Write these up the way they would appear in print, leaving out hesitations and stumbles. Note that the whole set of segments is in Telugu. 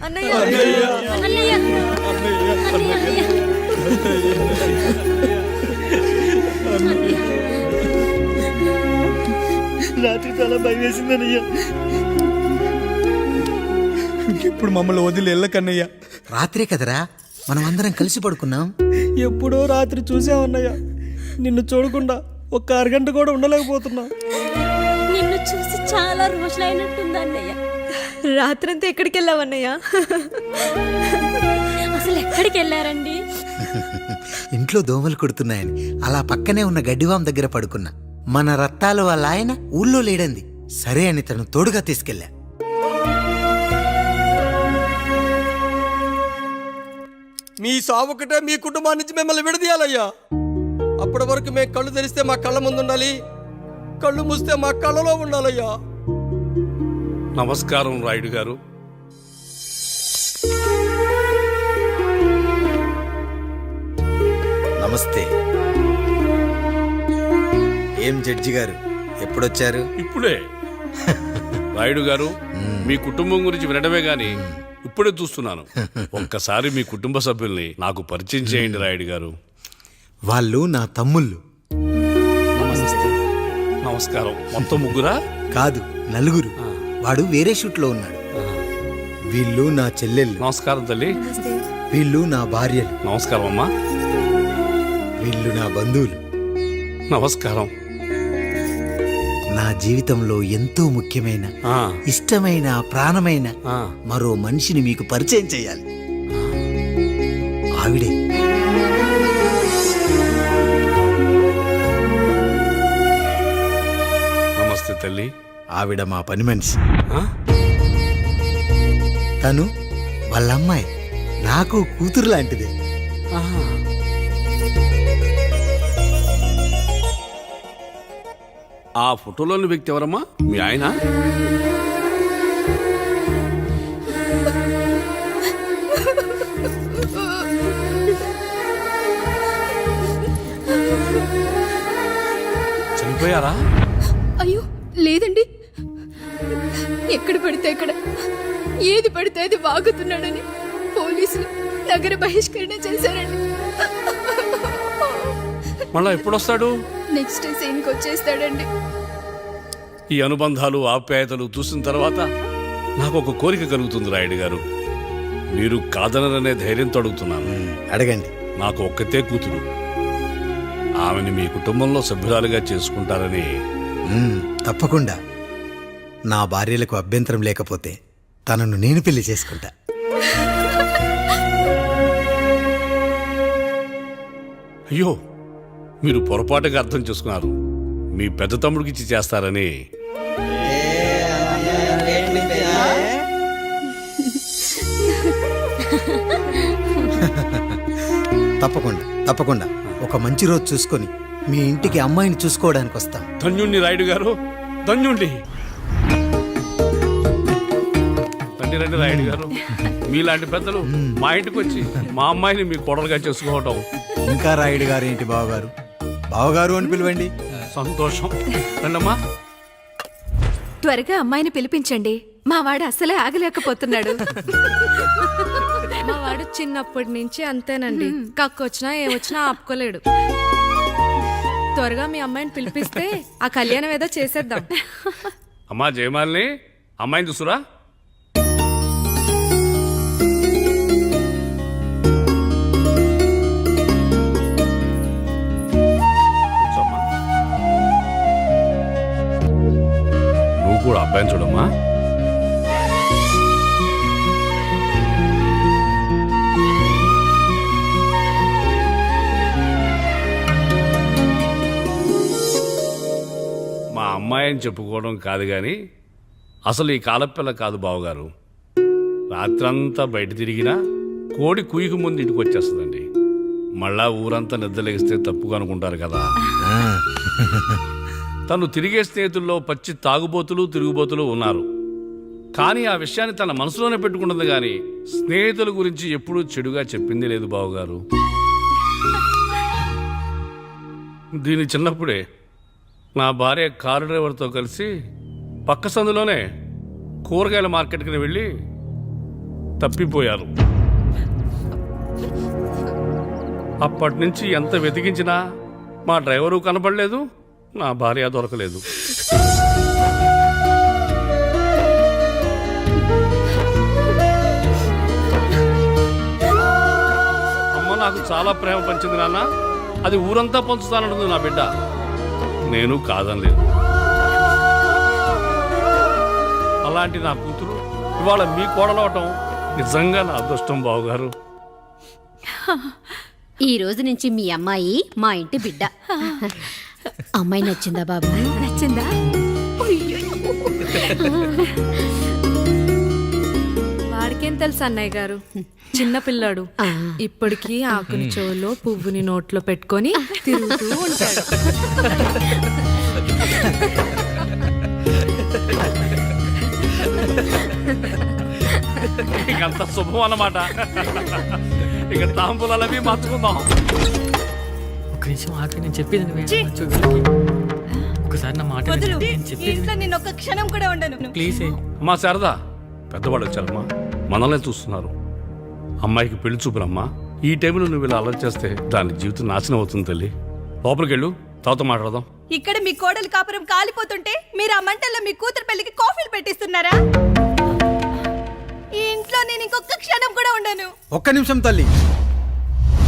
అన్నయ్య అన్నయ్య రాత్రి చాలా భయం వేసిందన్నయ్య. ఇప్పుడు మమ్మల్ని వదిలి వెళ్ళకన్నయ్య. రాత్రే కదరా మనం అందరం కలిసి పడుకున్నాం. ఎప్పుడో రాత్రి చూసామన్నయ్య. నిన్ను చూడకుండా ఒక్క అరగంట కూడా ఉండలేకపోతున్నా. నిన్ను చూసి చాలా రోజులైనట్టుంది అన్నయ్య. రాత్రంతా ఎక్కడికి వెళ్ళావన్నయ్య? అసలు ఎక్కడికి వెళ్ళారండి? ఇంట్లో దోమలు కొడుతున్నాయని అలా పక్కనే ఉన్న గడ్డివాం దగ్గర పడుకున్నా. మన రత్తాలు వాళ్ళ ఆయన ఊళ్ళో లేడంది. సరే అని తను తోడుగా తీసుకెళ్ళా. మీ సావుకటే మీ కుటుంబాన్ని నుంచి మిమ్మల్ని విడదీయాలయ్యా. అప్పటి వరకు మేము కళ్ళు తెరిస్తే మా కళ్ళ ముందు ఉండాలి, కళ్ళు మూస్తే మా కళ్ళలో ఉండాలయ్యా. నమస్కారం రాయుడు గారు. నమస్తే. ఏం జడ్జి గారు ఎప్పుడొచ్చారు? ఇప్పుడే. రాయుడు గారు, మీ కుటుంబం గురించి వినడమే గాని ఇప్పుడే చూస్తున్నాను. ఒక్కసారి మీ కుటుంబ సభ్యుల్ని నాకు పరిచయం చేయండి రాయుడు గారు. వాళ్ళు నా తమ్ముళ్ళు. నమస్కారం. మొత్తం ముగ్గురా? కాదు, నలుగురు. వాడు వేరే షూట్లో ఉన్నాడు. వీళ్ళు నా చెల్లెళ్ళు. నమస్కారం తల్లి. వీళ్ళు నా భార్యలు. నమస్కారం అమ్మా. వీళ్ళు నా బంధువులు. నమస్కారం. నా జీవితంలో ఎంతో ముఖ్యమైన, ఆ, ఇష్టమైన, ప్రాణమైన ఆ. మరో మనిషిని మీకు పరిచయం చేయాలి. ఆవిడే నమస్తే తల్లి. ఆవిడ మా పని మనిషి. ఆ? తను వాళ్ళ అమ్మాయి. నాకు కూతురు లాంటిదే. ఆహా. ఆ ఫోటోలోని వ్యక్తి ఎవరమ్మా? మీ ఆయన? చనిపోయారా? అయ్యో లేదండి. ఎక్కడ పడితే అక్కడ, ఏది పడితే అది వాగుతున్నాడని పోలీసులు నగర బహిష్కరణ చేశారండి. మళ్ళా ఎప్పుడొస్తాడు? నెక్స్ట్ డే సీన్కి వచ్చేస్తాడండి. ఈ అనుబంధాలు, ఆప్యాయతలు చూసిన తర్వాత నాకు ఒక కోరిక కలుగుతుంది రాయుడు గారు. మీరు కాదనరనే ధైర్యంతో అడుగుతున్నాను. అడగండి. నాకు ఒక్కతే కూతురు. ఆమెని మీ కుటుంబంలో సభ్యురాలుగా చేసుకుంటారని. తప్పకుండా. నా భార్యలకు అభ్యంతరం లేకపోతే తనను నేను పెళ్లి చేసుకుంటా. అయ్యో, మీరు పొరపాటుగా అర్థం చేసుకున్నారు. మీ పెద్ద తమ్ముడికి ఇచ్చి చేస్తారని. తప్పకుండా తప్పకుండా ఒక మంచి రోజు చూసుకొని మీ ఇంటికి అమ్మాయిని చూసుకోవడానికి వస్తాం. ధన్యుణ్ణి రాయుడు గారు, ధన్యుణ్ణి. రండి రండి రాయుడు గారు. మీలాంటి పెద్దలు మా ఇంటికి వచ్చి మా అమ్మాయిని మీ కోడలుగా చేసుకోవటం. ఇంకా రాయుడు గారు ఏంటి బావగారు? బావగారు అని పిలవండి. సంతోషం. రండమ్మా. త్వరగా అమ్మాయిని పిలిపించండి. మా వాడు అసలే ఆగలేకపోతున్నాడు. మా వాడు చిన్నప్పటి నుంచి అంతేనండి. కక్కొచ్చినా ఏమొచ్చినా ఆపుకోలేడు. త్వరగా మీ అమ్మాయిని పిలిపిస్తే ఆ కళ్యాణం ఏదో చేసేద్దాం. అమ్మా జయమాలిని, అమ్మాయిని చూసురా. కూర్చోమ్మా. నువ్వు కూడా అబ్బాయిని చూడమ్మా. మా అమ్మాయి అని చెప్పుకోవడం కాదు కానీ అసలు ఈ కాలపిల్ల కాదు బావగారు. రాత్రంతా బయట తిరిగినా కోడి కుయ్యకు ముందు ఇంటికి వచ్చేస్తుందండి. మళ్ళా ఊరంతా నిద్రలేగిస్తే తప్పుగా అనుకుంటారు కదా. తను తిరిగే స్నేహితుల్లో పచ్చి తాగుబోతులు, తిరుగుబోతులు ఉన్నారు. కానీ ఆ విషయాన్ని తన మనసులోనే పెట్టుకుంటుంది కానీ స్నేహితుల గురించి ఎప్పుడూ చెడుగా చెప్పింది లేదు బావగారు. దీని చిన్నప్పుడే నా భార్య కారు డ్రైవర్తో కలిసి పక్క సందులోనే కూరగాయల మార్కెట్కి వెళ్ళి తప్పిపోయారు. అప్పటి నుంచి ఎంత వెతికించినా మా డ్రైవరు కనపడలేదు, నా భార్య దొరకలేదు. అమ్మ నాకు చాలా ప్రేమ పంచింది నాన్న, అది ఊరంతా పంచుతానంటుంది నా బిడ్డ. నేను కాదనలేదు. అలాంటి నా కూతురు ఇవాళ మీ కోడలవటం నిజంగా నా అదృష్టం బావగారు. ఈ రోజు నుంచి మీ అమ్మాయి మా ఇంటి బిడ్డ. అమ్మాయి నచ్చిందా బాబు? నచ్చిందా? వాడికేం తెలుసు అన్నయ్య గారు, చిన్న పిల్లాడు. ఇప్పటికీ ఆకుని చెవులో పువ్వుని నోట్లో పెట్టుకొని తిరుగుతూ ఉంటాడు. ఇంకంత శుభం అన్నమాట. ఇక తాంబూలవి మార్చుకుందాం. ఒక నిమిషం ఆఖరి నేను చెప్పేది ఒకసారి నా మాట నేను ఒక్క క్షణం కూడా ఉండను. ప్లీజ్. అమ్మా శారదా, పెద్దవాళ్ళు వచ్చారమ్మా, మనల్ని చూస్తున్నారు. అమ్మాయికి పెళ్లి చూపురమ్మా. ఈ టైంలో నువ్వు ఇలా అలర్ట్ చేస్తే దాని జీవితం నాశనం అవుతుంది తల్లి. లోపలికి వెళ్ళు, తర్వాత మాట్లాడదాం. ఇక్కడ మీ కోడలు కాపురం కాలిపోతుంటే మీరు ఆ మంటల్లో మీ కూతురు పెళ్లికి కాఫీలు పెట్టిస్తున్నారా? ఈ ఇంట్లో నేను ఇంకొక క్షణం కూడా ఉండను. ఒక్క నిమిషం తల్లి,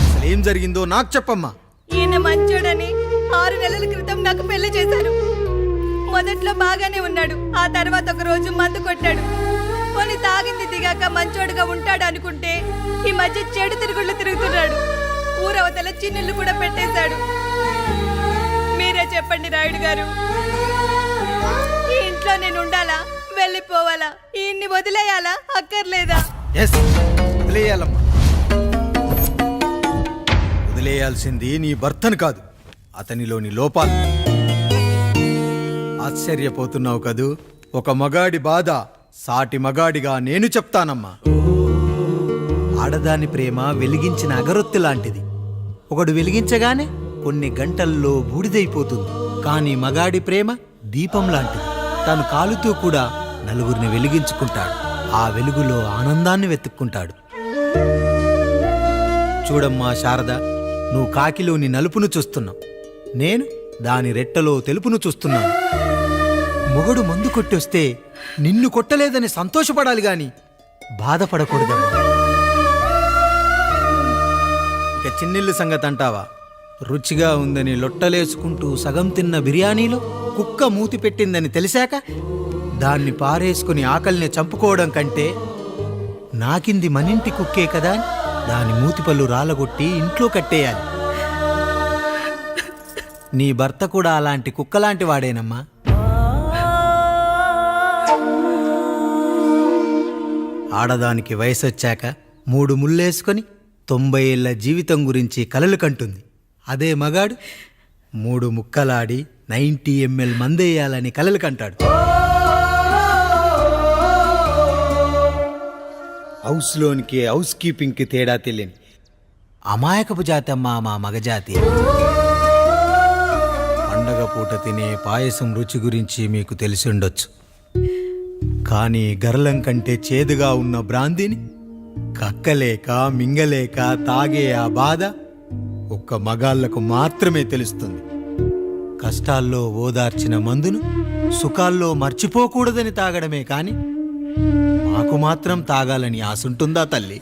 అసలు ఏం జరిగిందో నాకు చెప్పమ్మా. ఈయన మంచోడని 6 నెలల క్రితం నాకు పెళ్లి చేశారు. మొదట్లో బాగానే ఉన్నాడు, ఆ తర్వాత ఒక రోజు మందు కొట్టాడు. కొన్ని తాగింది దిగాక మంచోడుగా ఉంటాడు అనుకుంటే ఈ మధ్య చెడు తిరుగుళ్ళు తిరుగుతున్నాడు. ఊరవతల చిన్నుళ్ళు కూడా పెట్టేశాడు. మీరే చెప్పండి రాయుడు గారు, ఈ ఇంట్లో నేను ఉండాలా, వెళ్ళిపోవాలా, ఈయన్ని వదిలేయాలా, అక్కర్లేదా? ఎస్, వదిలేయాలమ్మా. వదిలేయాల్సింది నీ భర్తను కాదు, అతనిలోని లోపాలు. ఆశ్చర్యపోతున్నావు కదూ? ఒక మగాడి బాధ సాటి మగాడిగా నేను చెప్తానమ్మా. ఆడదాని ప్రేమ వెలిగించిన అగరొత్తి లాంటిది. ఒకడు వెలిగించగానే కొన్ని గంటల్లో బూడిదైపోతుంది. కానీ మగాడి ప్రేమ దీపం లాంటిది. తను కాలుతూ కూడా నలుగురిని వెలిగించుకుంటాడు. ఆ వెలుగులో ఆనందాన్ని వెతుక్కుంటాడు. చూడమ్మా శారద, నువ్వు కాకిలోని నలుపును చూస్తున్నావు, నేను దాని రెట్టలో తెలుపును చూస్తున్నాను. మొగడు మందు కొట్టొస్తే నిన్ను కొట్టలేదని సంతోషపడాలి గాని బాధపడకూడదమ్మా. ఇక చిన్నిల్లు సంగతి అంటావా? రుచిగా ఉందని లొట్టలేసుకుంటూ సగం తిన్న బిర్యానీలో కుక్క మూతి పెట్టిందని తెలిసాక దాన్ని పారేసుకుని ఆకలిని చంపుకోవడం కంటే నాకింది మనింటి కుక్కే కదా అని దాని మూతిపళ్ళు రాలగొట్టి ఇంట్లో కట్టేయాలి. నీ భర్త కూడా అలాంటి కుక్కలాంటి వాడేనమ్మా. ఆడదానికి వయసొచ్చాక 3 ముళ్ళేసుకొని 90 ఏళ్ల జీవితం గురించి కలలు కంటుంది. అదే మగాడు 3 ముక్కలాడి 90 ml మందేయాలని కలలు కంటాడు. హౌస్లోనికి హౌస్ కీపింగ్కి తేడా తెలియని అమాయకపు జాతి అమ్మా మా మగజాతి. పండగ పూట తినే పాయసం రుచి గురించి మీకు తెలిసి ఉండొచ్చు. కానీ గర్లం కంటే చేదుగా ఉన్న బ్రాందీని కక్కలేక మింగలేక తాగే ఆ బాధ ఒక్క మగాళ్లకు మాత్రమే తెలుస్తుంది. కష్టాల్లో ఓదార్చిన మందును సుఖాల్లో మర్చిపోకూడదని తాగడమే కాని మాకు మాత్రం తాగాలని ఆశుంటుందా తల్లి?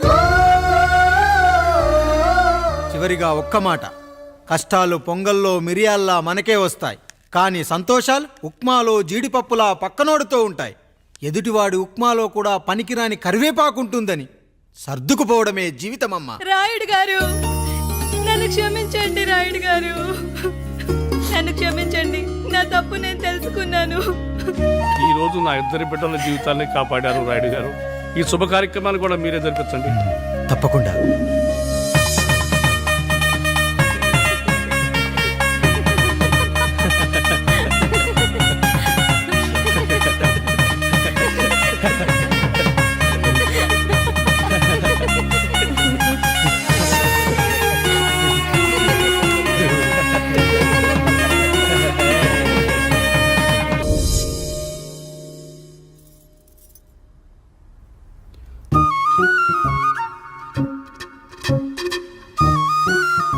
చివరిగా ఒక్క మాట, కష్టాలు పొంగల్లో మిరియాల్లా మనకే వస్తాయి, కానీ సంతోషాలు ఉప్మాలో జీడిపప్పులా పక్కనోడుతూ ఉంటాయి. ఎదుటివాడి ఉప్మాలో కూడా పనికిరాని కరివేపాకుంటుందని సర్దుకుపోవడమే జీవితమమ్మా. రాయుడు గారు, నన్ను క్షమించండి. రాయుడు గారు, నన్ను క్షమించండి. నా తప్పు నేను తెలుసుకున్నాను. ఈ రోజు నా 2 బిడ్డల జీవితాన్ని కాపాడారు రాయుడు గారు. ఈ శుభ కార్యక్రమాన్ని కూడా మీరే జరిపించండి. తప్పకుండా.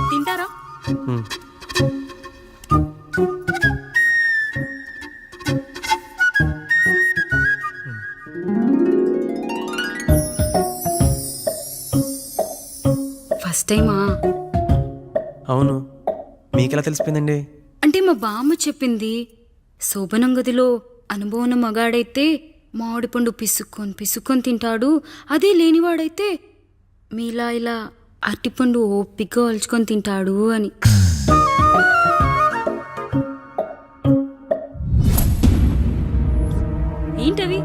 తింటారా? ఫస్ట్ టైమా? అవును, మీకెలా తెలిసిపోయిందండి? అంటే మా బామ్మ చెప్పింది. శోభనం గదిలో అనుభవం మగాడైతే మామిడిపండు పిసుక్కొని తింటాడు, అదే లేనివాడైతే మీలా ఇలా అరటిపండు ఓపిగ్గా ఒలుచుకొని తింటాడు అని. ఏంటవి?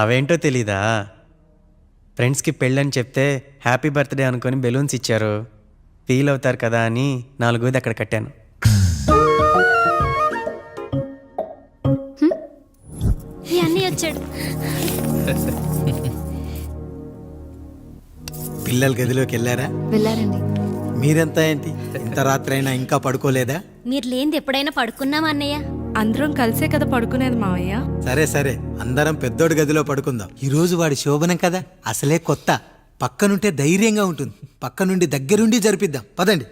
అవేంటో తెలీదా? ఫ్రెండ్స్కి పెళ్ళని చెప్తే హ్యాపీ బర్త్డే అనుకొని బెలూన్స్ ఇచ్చారు, ఫీల్ అవుతారు కదా అని 4 అక్కడ కట్టాను. అన్నీ వచ్చాడు. పిల్లల గదిలోకి వెళ్ళారా? వెళ్ళారండి. మీరెంత ఏంటి ఇంత రాత్రి అయినా ఇంకా పడుకోలేదా? మీరు లేనిది ఎప్పుడైనా పడుకున్నామా అన్నయ్య? అందరం కలిసే కదా పడుకునేది మావయ్య. సరే సరే, అందరం పెద్దోడి గదిలో పడుకుందాం. ఈ రోజు వాడి శోభనం కదా, అసలే కొత్త. పక్కనుంటే ధైర్యంగా ఉంటుంది. పక్క నుండి దగ్గరుండి జరిపిద్దాం, పదండి.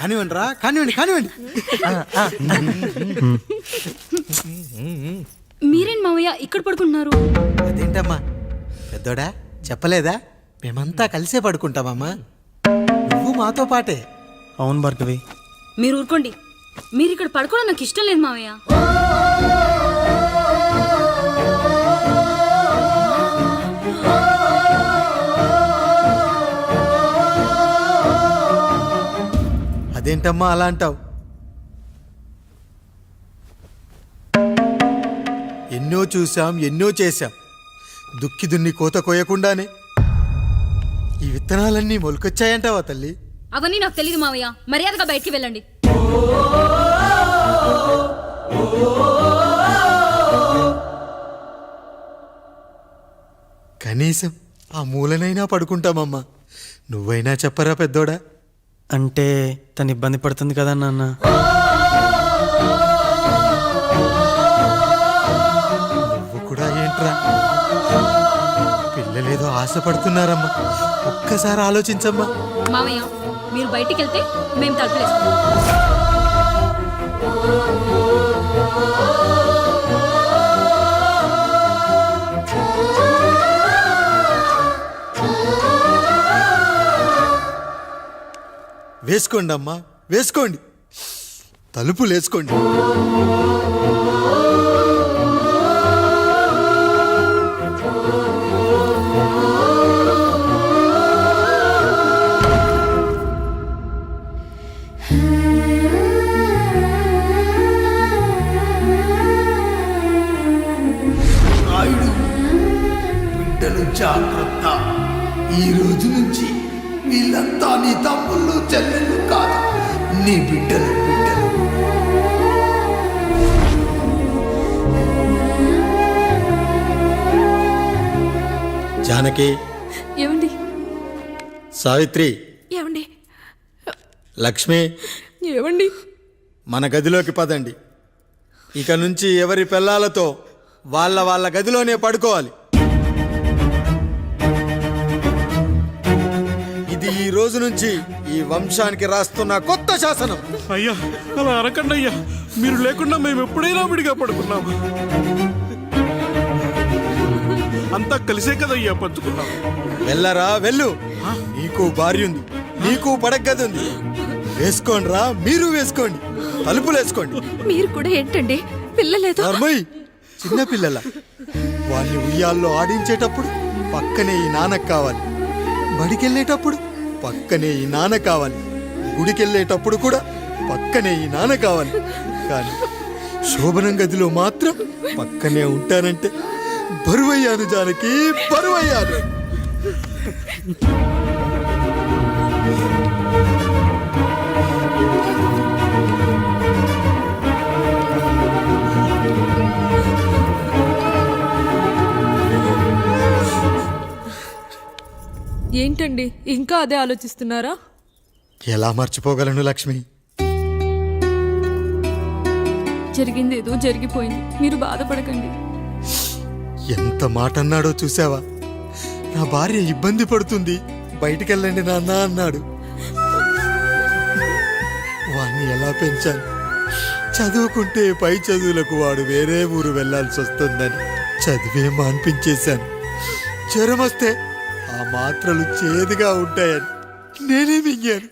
కానివ్వండి రా, కానివ్వండి. మీరేం మావయ్య ఇక్కడ పడుకుంటున్నారు? అదేంటమ్మా పెద్దోడా, చెప్పలేదా? మేమంతా కలిసే పడుకుంటామమ్మా, నువ్వు మాతో పాటే. అవును భార్గవి. మీరు ఊరుకోండి. మీరు ఇక్కడ పడుకోవడం నాకు ఇష్టం లేదు మావయ్య. అదేంటమ్మా అలా అంటావు? ఎన్నో చూసాం, ఎన్నో చేశాం. దుక్కి దున్ని కోత కోయకుండానే ఈ విత్తనాలన్నీ మొలకొచ్చాయంటావా తల్లి? అవన్నీ నాకు తెలియదు మావయ్య, మర్యాదగా బయటికి వెళ్ళండి. కనీసం ఆ మూలనైనా పడుకుంటామమ్మా. నువ్వైనా చెప్పరా పెద్దోడా? అంటే తను ఇబ్బంది పడుతుంది కదా నాన్న. నువ్వు కూడా ఏంట్రా, పిల్లలేదో ఆశపడుతున్నారమ్మా. ఒక్కసారి ఆలోచించమ్మా. మావయ్య మీరు బయటికి వెళ్తే మేము తలుపులేసుకుంటాం. వేసుకోండి అమ్మా, వేసుకోండి. తలుపులు వేసుకోండి. బిడ్డలు జాగ్రత్త. ఈ రోజు నుంచి వీళ్ళంతా నీ తమ్ముళ్ళు చెల్లెళ్ళు కాదు, నీ బిడ్డలు. జానకి, ఏమండి? సావిత్రి, ఏమండి? లక్ష్మి, ఏమండి? మన గదిలోకి పదండి. ఇక నుంచి ఎవరి పిల్లలతో వాళ్ళ గదిలోనే పడుకోవాలి. ఇది ఈ రోజు నుంచి ఈ వంశానికి రాస్తున్న కొత్త శాసనం. అయ్యా అలా అరకండి అయ్యా, మీరు లేకుండా మేము ఎప్పుడైనా విడిగా పడుకున్నాము. అంతా కలిసే కదయ్యా పంచుకున్నాం. వెళ్ళరా వెళ్ళు, నీకు భార్య ఉంది, నీకు పడగది ఉంది. వేసుకోండి రా, మీరు వేసుకోండి, తలుపులు వేసుకోండి. మీరు కూడా ఏంటండి పిల్లలేదు? నర్మయ్, చిన్న పిల్లల వాళ్ళని ఉయ్యాల్లో ఆడించేటప్పుడు పక్కనే ఈ నాన్న కావాలి, బడికెళ్ళేటప్పుడు పక్కనే ఈ నాన్న కావాలి, గుడికెళ్ళేటప్పుడు కూడా పక్కనే ఈ నాన్న కావాలి. కానీ శోభనం గదిలో మాత్రం పక్కనే ఉంటానంటే బరువయ్యాను జానకి, బరువయ్యాను. ఏంటండి ఏంటండి ఇంకా అదే ఆలోచిస్తున్నారా? ఎలా మర్చిపోగలను లక్ష్మి? జరిగింది ఏదో జరిగిపోయింది, మీరు బాధపడకండి. ఎంత మాట అన్నాడో చూసావా? నా భార్య ఇబ్బంది పడుతుంది, బయటికెళ్ళండి నాన్న అన్నాడు. వాణ్ణి ఎలా పెంచాను? చదువుకుంటే పై చదువులకు వాడు వేరే ఊరు వెళ్లాల్సి వస్తుందని చదివే మాన్పించేశాను. జ్వరం వస్తే ఆ మాత్రలు చేదుగా ఉంటాయని నేనే మింగాను.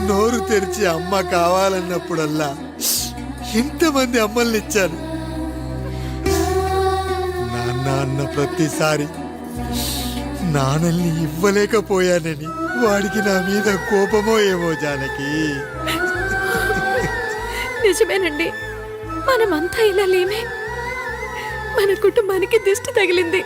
నోరు తెరిచి అమ్మ కావాలన్నప్పుడల్లా ఎంతమంది అమ్మల్ని ఇచ్చాను. నాన్న అన్న ప్రతిసారి నాన్నల్ని ఇవ్వలేకపోయానని వాడికి నా మీద కోపమో ఏమో జానకి. నిజమేనండి, మనమంతా ఇలా లేమే. మన కుటుంబానికి దిష్టి తగిలింది.